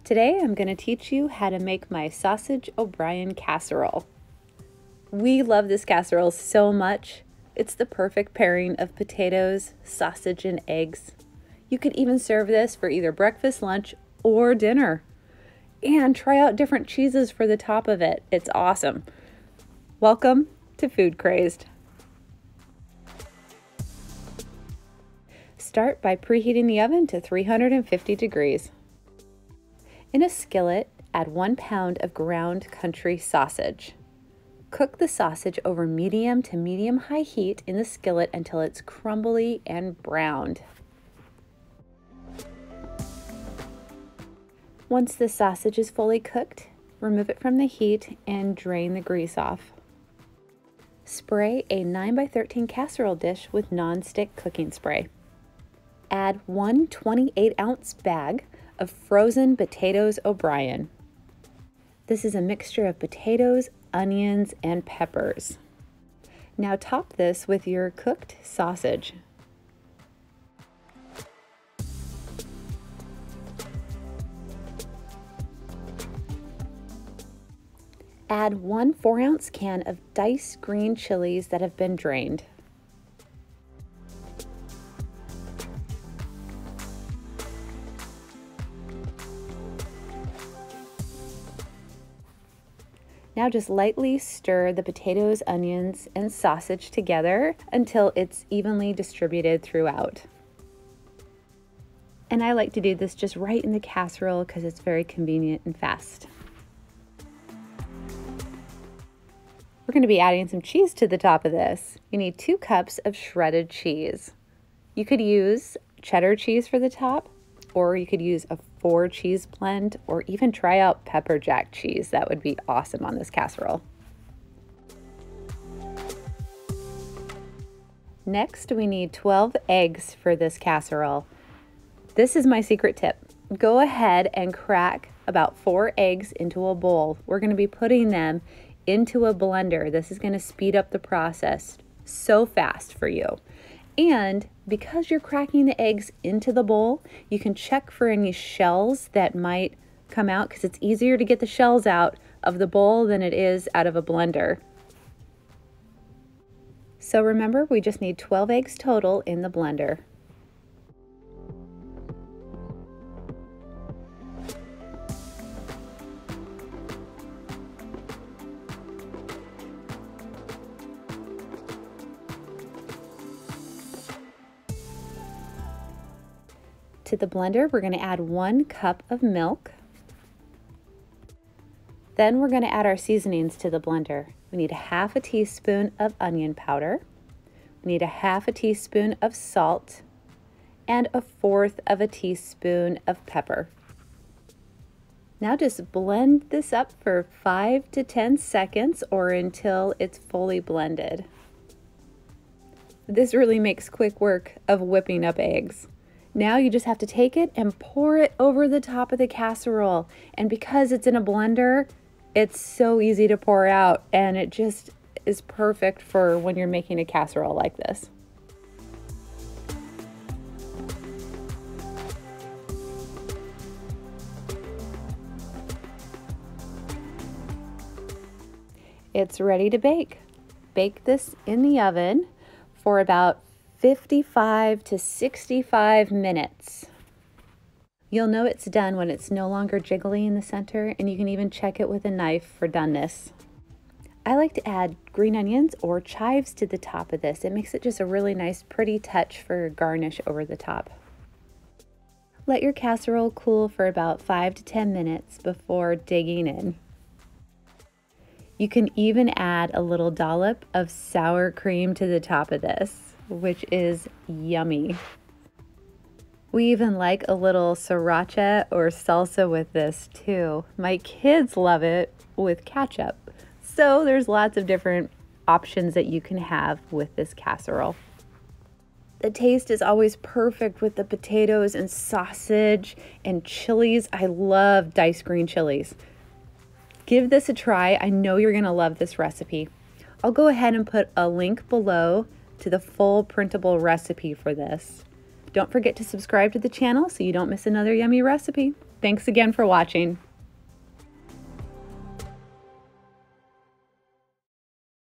Today I'm going to teach you how to make my Sausage O'Brien Casserole. We love this casserole so much. It's the perfect pairing of potatoes, sausage, and eggs. You could even serve this for either breakfast, lunch, or dinner. And try out different cheeses for the top of it. It's awesome. Welcome to Food Crazed. Start by preheating the oven to 350 degrees. In a skillet, add 1 pound of ground country sausage. Cook the sausage over medium to medium-high heat in the skillet until it's crumbly and browned. Once the sausage is fully cooked, remove it from the heat and drain the grease off. Spray a 9x13 casserole dish with non-stick cooking spray. Add 1 28-ounce bag of frozen potatoes O'Brien. This is a mixture of potatoes, onions, and peppers. Now top this with your cooked sausage. Add 1 4-ounce can of diced green chilies that have been drained. Now just lightly stir the potatoes, onions, and sausage together until it's evenly distributed throughout. And I like to do this just right in the casserole because it's very convenient and fast. We're going to be adding some cheese to the top of this. You need 2 cups of shredded cheese. You could use cheddar cheese for the top, or you could use a 4 cheese blend, or even try out pepper jack cheese. That would be awesome on this casserole. Next, we need 12 eggs for this casserole. This is my secret tip. Go ahead and crack about 4 eggs into a bowl. We're going to be putting them into a blender. This is going to speed up the process so fast for you. And because you're cracking the eggs into the bowl, you can check for any shells that might come out, because it's easier to get the shells out of the bowl than it is out of a blender. So remember, we just need 12 eggs total in the blender. To the blender, we're going to add 1 cup of milk. Then we're going to add our seasonings to the blender. We need 1/2 teaspoon of onion powder. We need 1/2 teaspoon of salt and 1/4 teaspoon of pepper. Now just blend this up for 5 to 10 seconds or until it's fully blended. This really makes quick work of whipping up eggs. Now you just have to take it and pour it over the top of the casserole. And because it's in a blender, it's so easy to pour out, and it just is perfect for when you're making a casserole like this. It's ready to bake. Bake this in the oven for about 55 to 65 minutes. You'll know it's done when it's no longer jiggly in the center, and you can even check it with a knife for doneness. I like to add green onions or chives to the top of this. It makes it just a really nice, pretty touch for garnish over the top. Let your casserole cool for about 5 to 10 minutes before digging in. You can even add a little dollop of sour cream to the top of this, which is yummy. We even like a little Sriracha or salsa with this too. My kids love it with ketchup. So there's lots of different options that you can have with this casserole. The taste is always perfect with the potatoes and sausage and chilies. I love diced green chilies. Give this a try. I know you're gonna love this recipe. I'll go ahead and put a link below to the full printable recipe for this. Don't forget to subscribe to the channel so you don't miss another yummy recipe. Thanks again for watching.